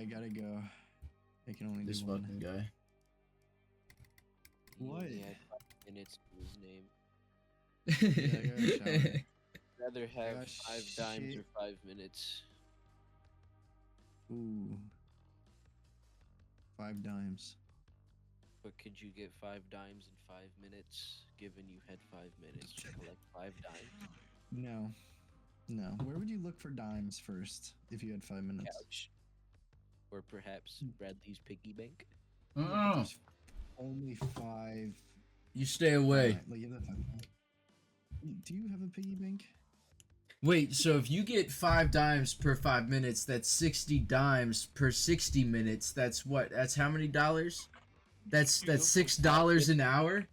I gotta go. I can only This do one. fucking guy. What? He had 5 minutes to his name. Yeah, I gotta shower. Rather have Gosh, 5 dimes shit. or 5 minutes. Ooh. 5 dimes. But could you get 5 dimes in 5 minutes, given you had 5 minutes to collect 5 dimes? No. No. Where would you look for dimes first if you had 5 minutes? Couch. Or perhaps Bradley's piggy bank? Yeah, but there's only 5. You stay away. Like, you have do you have a piggy bank? Wait, so if you get 5 dimes per 5 minutes, that's 60 dimes per 60 minutes. That's what? That's how many dollars? That's $6 an hour?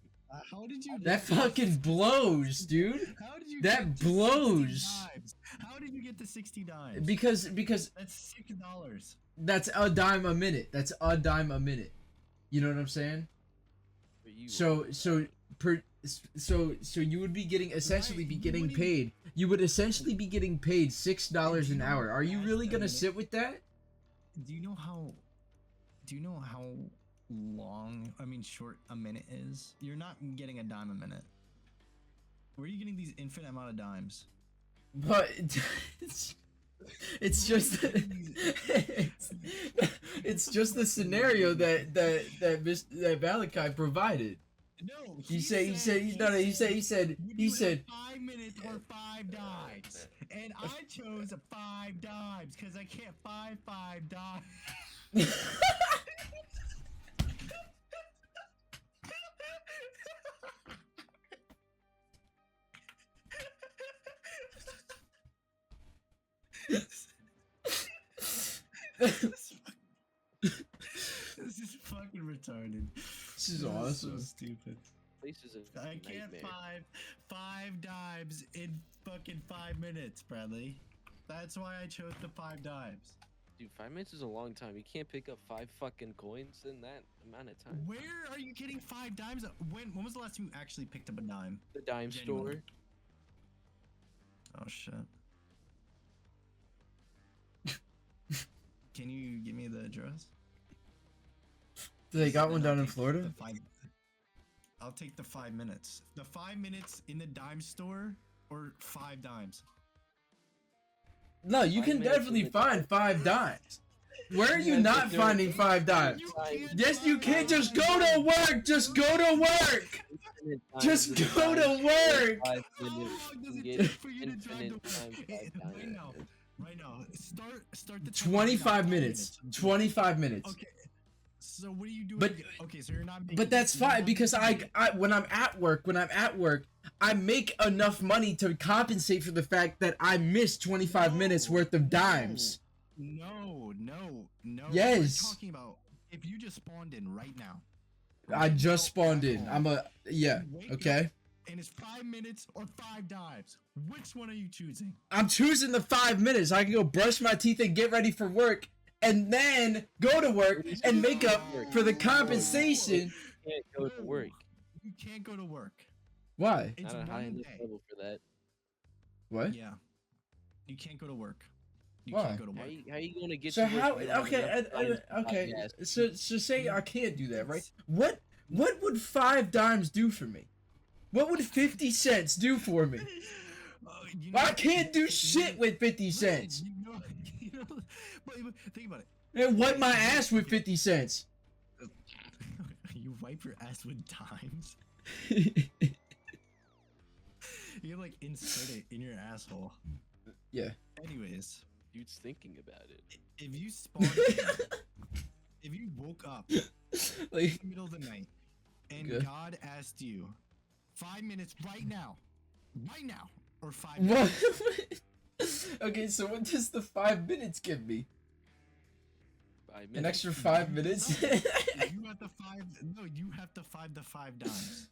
How did you? That fucking blows, dude. How did you? That get to blows. 60 dimes? How did you get the 60 dimes? Because That's $6. that's a dime a minute. That's a dime a minute. You know what I'm saying? For you, So you would be getting essentially be getting paid. You would essentially be getting paid $6 an hour. Are you really gonna sit with that? Do you know how? Do you know how long? I mean, short a minute is. You're not getting a dime a minute. Where are you getting these infinite amount of dimes? But it's just it's just the scenario that Valakai provided. No, He said 5 minutes or 5 dimes, and I chose 5 dimes because I can't find 5 dimes. This is fucking retarded. This is So awesome. stupid. Place is a I can't nightmare. five dimes in fucking 5 minutes, Bradley. That's why I chose the 5 dimes. Dude, 5 minutes is a long time. You can't pick up 5 fucking coins in that amount of time. Where are you getting 5 dimes? When was the last time you actually picked up a dime? The dime Genuinely. store. Oh shit. Can you give me the address? They got one And down I'll in take Florida? the 5 I'll take the 5 minutes. The 5 minutes in the dime store or 5 dimes. No, you 5 can minutes definitely in the find 5 dimes. Where are you Yeah, not but there- finding 5 dimes? Yes, you can. Just go to work. Just go to work. Just go to work. 5 How minutes. long does You it get take for you to drive infinite to times work? 5 Right dimes. now. Right now. Start the timer right now. 25 5 minutes. 25 minutes. Okay. So what are you doing? But- Okay, so you're not making, But that's you're fine not because making- I when I'm at work, I make enough money to compensate for the fact that I missed 25 minutes worth of dimes. No. Yes. We're talking about if you just spawned in right now. I just spawned At in. home, Yeah, you wake okay. up And it's 5 minutes or 5 dimes. Which one are you choosing? I'm choosing the 5 minutes. I can go brush my teeth and get ready for work and then go to work and make up for the compensation. You can't go to work. You can't go to work. Why? It's Not a high one enough day. level for that. What? Yeah. You can't go to work. You Why? can't go to work. How you gonna get So to work how? if you don't have Okay, enough time to okay. podcast? So say I can't do that, right? What would 5 dimes do for me? What would 50 cents do for me? You I can't do shit with 50 cents. But think about it. And wipe my ass with 50 cents. You wipe your ass with dimes. You like insert it in your asshole. Yeah. Anyways, Dude's thinking about it. if you spawned if you woke up in Like, the middle of the night and Okay. God asked you 5 minutes right now, or 5 what? minutes. Okay, so what does the 5 minutes give me? 5 An minutes. extra 5 minutes? You have to you have to find the 5 dimes.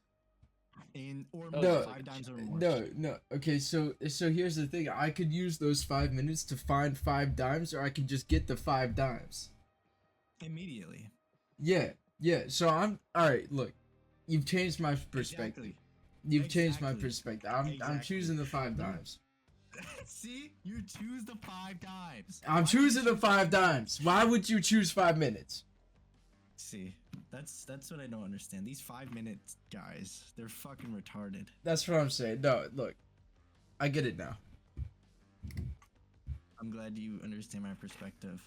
Or No, more, no, 5 dimes or more. No. Okay, so here's the thing. I could use those 5 minutes to find 5 dimes, or I could just get the 5 dimes. Immediately. Yeah. So I'm all right. Look, you've changed my perspective. Exactly. You've changed my Exactly. perspective. I'm Exactly. choosing the 5 dimes. See, you choose the 5 dimes. I'm choosing the 5 dimes. Why would you choose 5 minutes? See, that's what I don't understand. These 5-minute guys, they're fucking retarded. That's what I'm saying. No, look, I get it now. I'm glad you understand my perspective.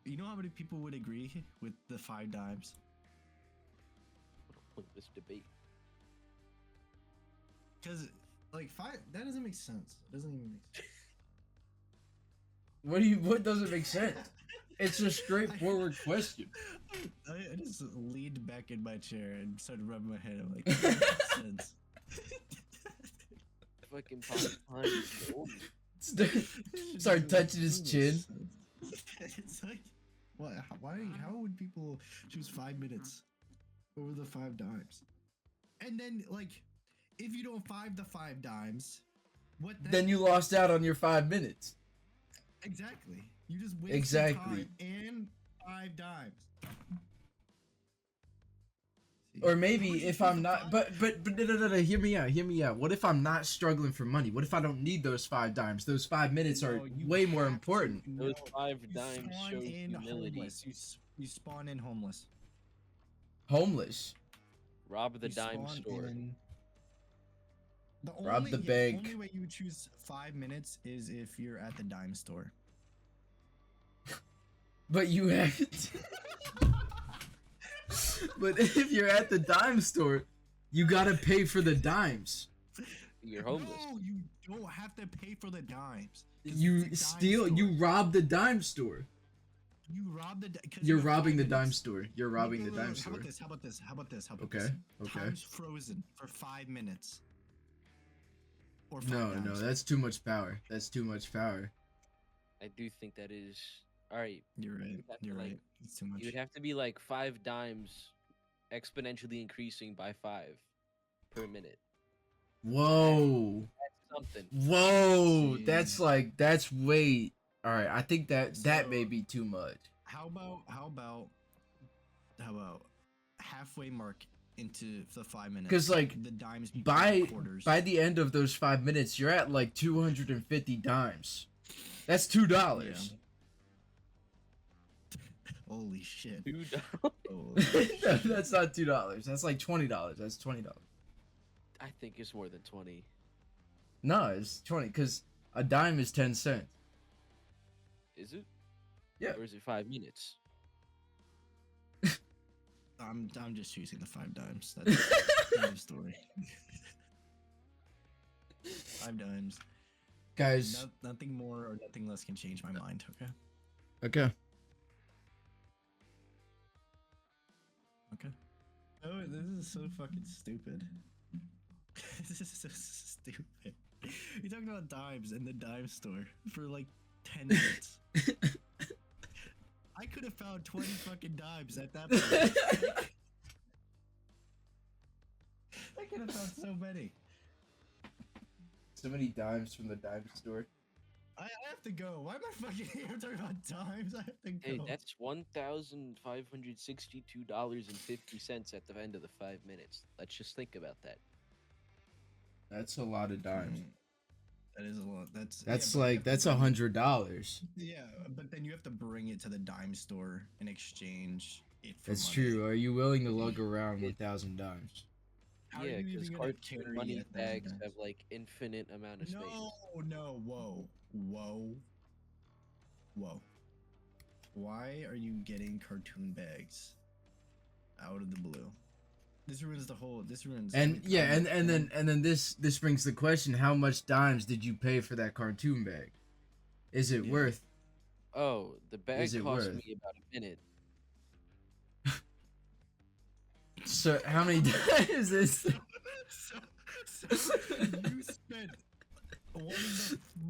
You know how many people would agree with the 5 dimes? With this debate. Because, like, 5, that doesn't make sense. It doesn't even make sense. What doesn't make sense? It's a straightforward question. I just leaned back in my chair and started rubbing my head. I'm like, that makes sense. Fucking pop. Start touching his chin. It's like, what? Why? How would people choose 5 minutes over the 5 dimes? And then, like, if you don't 5 dimes, what? Then you lost out on your 5 minutes. Exactly. You just wasted time and 5 dimes. Or maybe if I'm not, but no, hear me out. What if I'm not struggling for money? What if I don't need those 5 dimes? Those 5 minutes are way more important. Those 5 dimes show humility. Homeless. You spawn in homeless. Homeless. Rob the dime store. Rob the bank. The only way you would choose 5 minutes is if you're at the dime store. But you have But if you're at the dime store, you gotta pay for the dimes. You're homeless. No, you don't have to pay for the dimes. You steal. You rob the dime store. You rob the. You're robbing the dime store. You're robbing the dime store. How about this? Okay. Okay. Time's frozen for 5 minutes. Or 5 No, dimes. that's too much power. That's too much power. I do think that is. Alright. You're right. You're right. It's too much. You would have to be like 5 dimes exponentially increasing by 5 per minute. Whoa. That's something. Whoa. Jeez. That's way. All right. I think that may be too much. How about halfway mark into the 5 minutes? Because like the dimes by quarters. the end of those 5 minutes, you're at like 250 dimes. That's $2. Yeah. Holy shit. $2. Holy shit. That's not $2. That's like $20. That's $20. I think it's more than 20. No, it's 20 because a dime is 10 cents. Is it? Yeah. Or is it 5 minutes? I'm just choosing the 5 dimes. That's the story. 5 dimes. Guys. Nothing more or nothing less can change my mind. Okay. Okay. Okay. Oh, this is so fucking stupid. This is so stupid. You're talking about dimes in the dime store for like 10 minutes. I could have found 20 fucking dimes at that point. I could have found so many. So many dimes from the dime store. I have to go. Why am I fucking here talking about dimes? I have to go. Hey, that's $1,562.50 at the end of the 5 minutes. Let's just think about that. That's a lot of dimes. That is a lot. That's $100. Yeah, but then you have to bring it to the dime store and exchange it for That's money. true. Are you willing to lug around 1,000 dimes? How are Yeah, you because even gonna cartoon carry money 1,000 bags dimes? have like infinite amount of space. No, whoa. Why are you getting cartoon bags out of the blue? This ruins. And yeah, and then this brings the question: how much dimes did you pay for that cartoon bag? Is it worth? Oh, the bag Is it cost worth? me about a minute. So how many dimes is? So you spent 1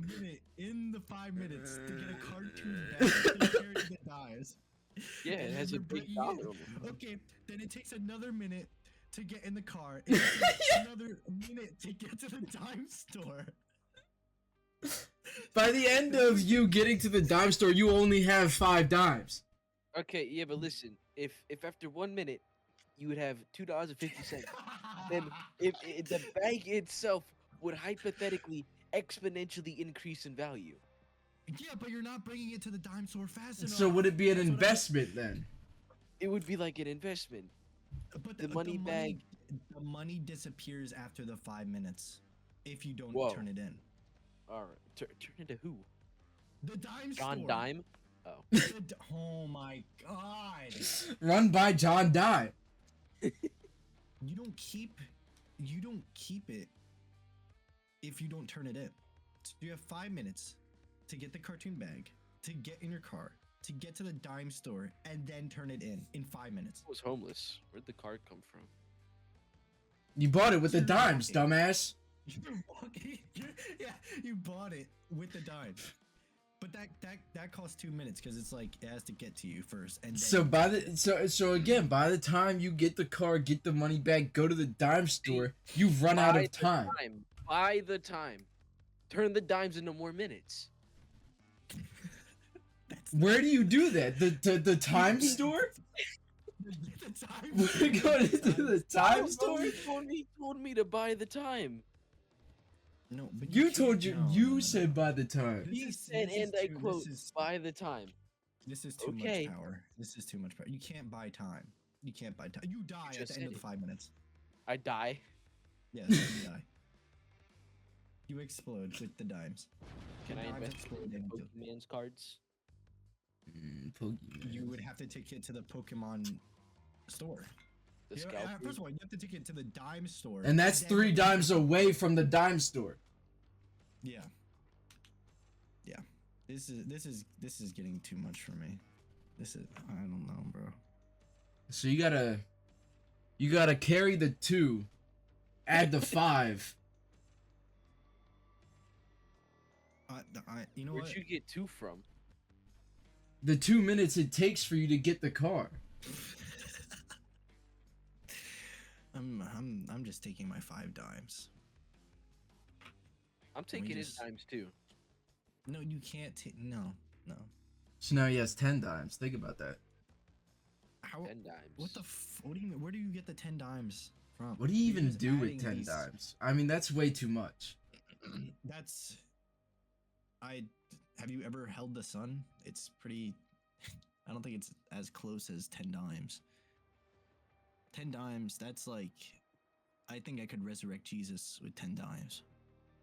minute in the 5 minutes to get a cartoon bag to carry the dimes. Yeah, it And has a you're big bringing dollar it. on it. Okay, then it takes another minute to get in the car. It takes another minute to get to the dime store. By the end of you getting to the dime store, you only have 5 dimes. Okay, yeah, but listen, if after 1 minute you would have $2.50, then if the bag itself would hypothetically exponentially increase in value. Yeah, but you're not bringing it to the dime store fast enough. So would it be an That's what investment then? It would be like an investment. But The money bag. the money disappears after the 5 minutes if you don't Whoa. turn it in. All right, turn into who? The dime John store. Dime. Oh, Oh my god. Run by John Dye. You don't keep it if you don't turn it in. So you have 5 minutes to get the cartoon bag, to get in your car, to get to the dime store, and then turn it in 5 minutes. I was homeless. Where'd the card come from? You bought it with the You're dimes, walking. dumbass. You're walking. Yeah, you bought it with the dime. But that costs 2 minutes because it's like it has to get to you first. And then So by the so again, by the time you get the car, get the money back, go to the dime store, you've run out of time. By the time. Turn the dimes into more minutes. that's Where do you do that? The time store? the time. We're going to the time store? He told me to buy the time. No, but You can't- told you no, you no, no, said no. by the time. This He is- said, this is and I too- quote, this is- by the time. This is too Okay. much power. This is too much power. You can't buy time. You can't buy time. You die at just the end of said the it. 5 minutes. I die. Yes, you die. You explode with the dimes. Can The I dimes invest explode in into- Pokemon's cards? Pokemon. You would have to take it to the Pokemon store. The Yeah, scalp. first of all, you have to take it to the dime store. And that's then 3 you- dimes away from the dime store. Yeah. Yeah. This is getting too much for me. This is I don't know, bro. So you gotta carry the 2, add the 5. You know Where'd what? you get 2 from? The 2 minutes it takes for you to get the car. I'm just taking my 5 dimes. I'm taking his just- dimes too. No, you can't take. No. So now he has 10 dimes. Think about that. How? 10 dimes. What the? What do you mean? Where do you get the 10 dimes from? What do you You're even just do with adding 10 these- dimes? I mean, that's way too much. That's. Have you ever held the sun? It's pretty. I don't think it's as close as 10 dimes. 10 dimes. That's like. I think I could resurrect Jesus with 10 dimes.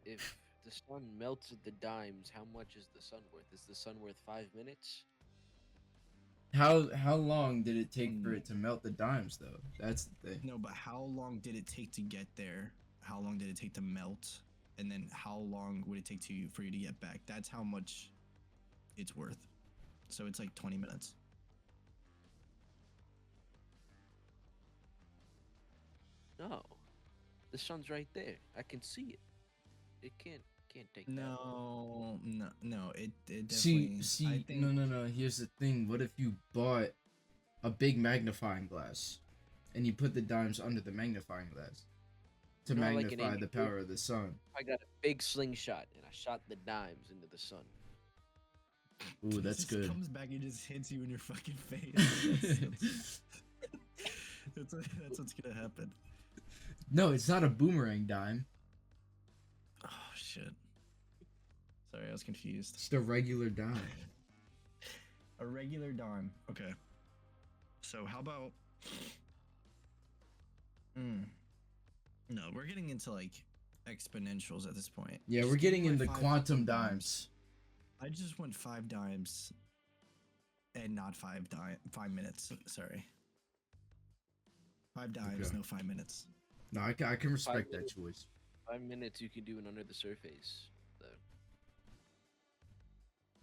If the sun melts at the dimes, how much is the sun worth? Is the sun worth 5 minutes? How long did it take for it to melt the dimes though? That's the thing. No, but how long did it take to get there? How long did it take to melt? And then how long would it take for you to get back? That's how much it's worth. So it's like 20 minutes. No. The sun's right there. I can see it. It can't take that long. No. It definitely. See, I think, no. Here's the thing. What if you bought a big magnifying glass and you put the dimes under the magnifying glass to No, like an magnify the 80 power of the sun? I got a big slingshot and I shot the dimes into the sun. Ooh, it that's just good. comes back and just hits you in your fucking face. That's what's gonna happen. No, it's not a boomerang dime. Oh shit. Sorry, I was confused. Just a regular dime. A regular dime. Okay. So how about? No, we're getting into like exponentials at this point. Yeah, Just we're give me getting my into 5 quantum fucking dimes. I just want 5 dimes, and not 5 minutes. Sorry. 5 dimes, Okay. no 5 minutes. No, I can respect that minutes. choice. 5 minutes you can do it under the surface. Though.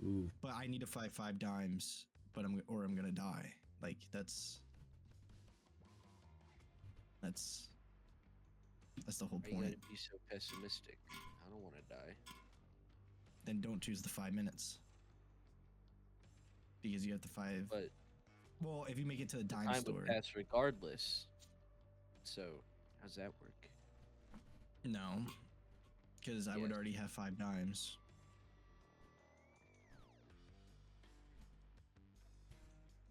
Ooh. But I need to find 5 dimes, I'm gonna die. Like that's the whole Why you point. gotta be so pessimistic? I don't want to die. Then don't choose the 5 minutes. Because you have to 5. But Well, if you make it to the dime time store. would pass regardless. So, how's that work? No. Because I would Yes. already have 5 dimes.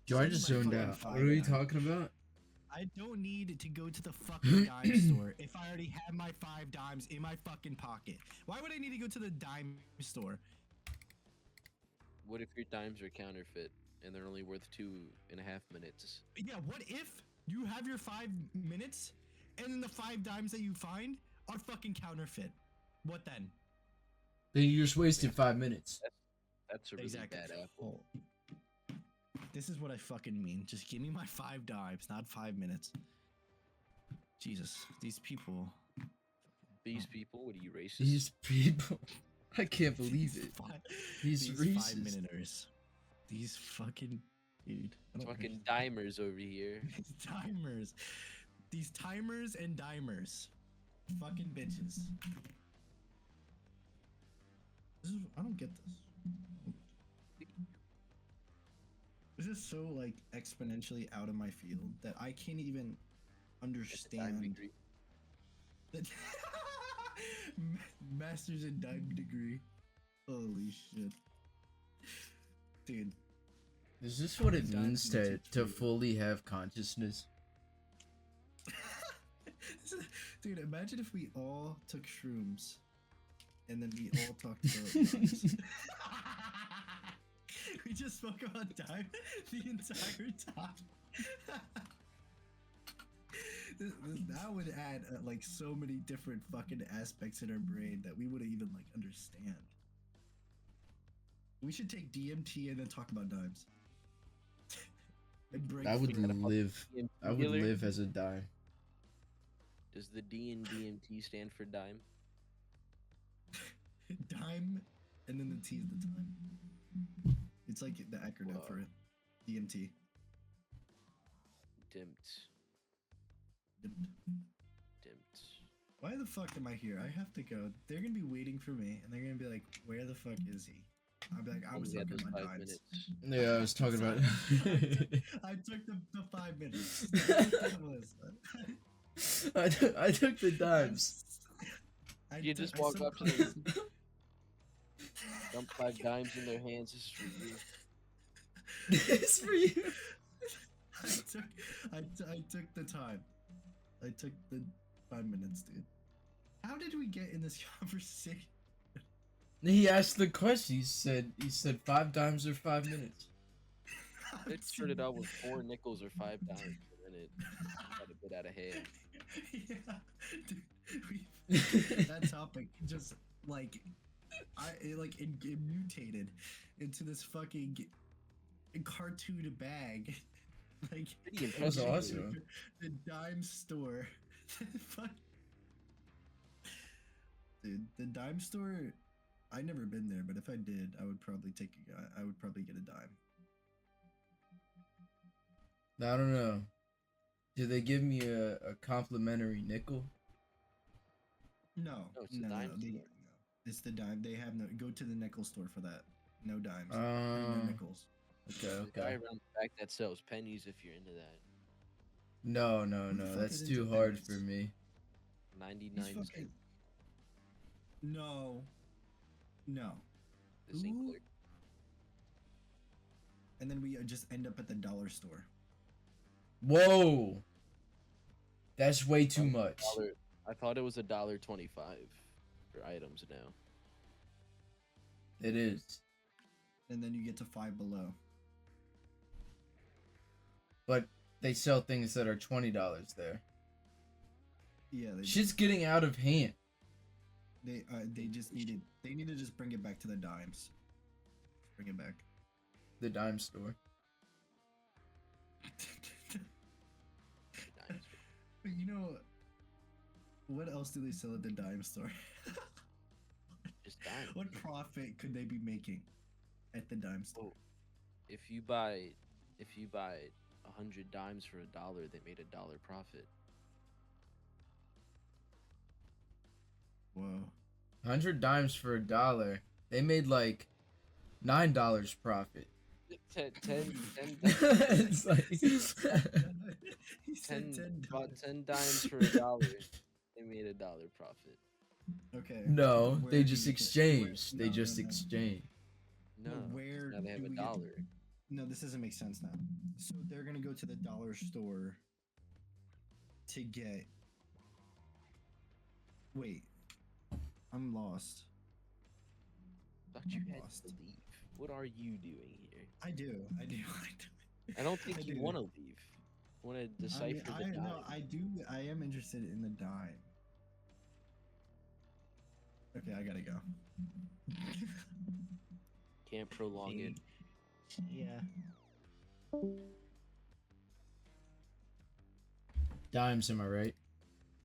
Yo, I Send just my zoned fucking out. 5 What are we dimes. talking about? I don't need to go to the fucking dime store if I already have my 5 dimes in my fucking pocket. Why would I need to go to the dime store? What if your dimes are counterfeit and they're only worth 2.5 minutes? Yeah, what if you have your 5 minutes and then the 5 dimes that you find are fucking counterfeit? What then? Then you just wasted 5 minutes. That's a really bad apple. This is what I fucking mean. Just give me my 5 dimes, not 5 minutes. Jesus, these people. These people? What are you, racist? These people. I can't believe it. These These racist. 5-minuters. These fucking dude. Fucking dimers over here. These timers. These timers and dimers. Fucking bitches. I don't get this. This is so like exponentially out of my field that I can't even understand. That Masters in dime degree. Holy shit, dude. Is this what it means to fully have consciousness? Dude, imagine if we all took shrooms and then we all talked about dimes. We just spoke about time the entire time. That would add like so many different fucking aspects in our brain that we wouldn't even like understand. We should take DMT and then talk about dimes. I would live. I would live as a dime. Does the D in DMT stand for dime? Dime, and then the T is the time. It's like the acronym for it. DMT. Dimt. Why the fuck am I here? I have to go. They're gonna be waiting for me, and they're gonna be like, "Where the fuck is he?" I'll be like, "I was talking about dimes." Yeah, I was talking about. I took the 5 minutes. That was. I took the dimes. You just walk up to them, dump 5 dimes in their hands. This is for you. It's for you. I took the time. I took the 5 minutes, dude. How did we get in this conversation? He asked the question. He said 5 dimes or 5 minutes. It started out with 4 nickels or 5 dimes, and then it got a bit out of hand. Yeah, dude, that topic just like it mutated into this fucking cartoon bag. Like that was awesome. The dime store. Dude, the dime store. I never been there, but if I did, I would probably get a dime. I don't know. Did they give me a complimentary nickel? No, it's the dime store. No. It's the dime. They have no. Go to the nickel store for that. No dimes. No nickels. Okay. The guy around the back that sells pennies if you're into that. No. That's too hard for me. 99 cents. No. The zinc clerk. And then we just end up at the dollar store. Whoa. That's way too much. I thought it was $1.25 for items now. It is. And then you get to Five Below. But they sell things that are $20 there. Yeah, shit's getting out of hand. They need to just bring it back to the dimes. Bring it back. The dime store. You know, what else do they sell at the dime store? Just dime. What profit could they be making at the dime store? Oh, if you buy 100 dimes for $1, they made $1 profit. Whoa. 100 dimes for $1. They made like $9 profit. 10 It's like He said 10 about 10 dimes for $1. They made $1 profit. Okay. No, they just exchange. They just exchange. No, where now they have do we $1. No, this doesn't make sense now. So they're gonna go to the dollar store to get. Wait, I'm lost. Thought you had Lost. to leave. What are you doing here? I do. I don't think I you do. want to leave. Want to decipher the dime. No, I do. I am interested in the dime. Okay, I gotta go. Can't prolong it. Yeah. Dimes, am I right?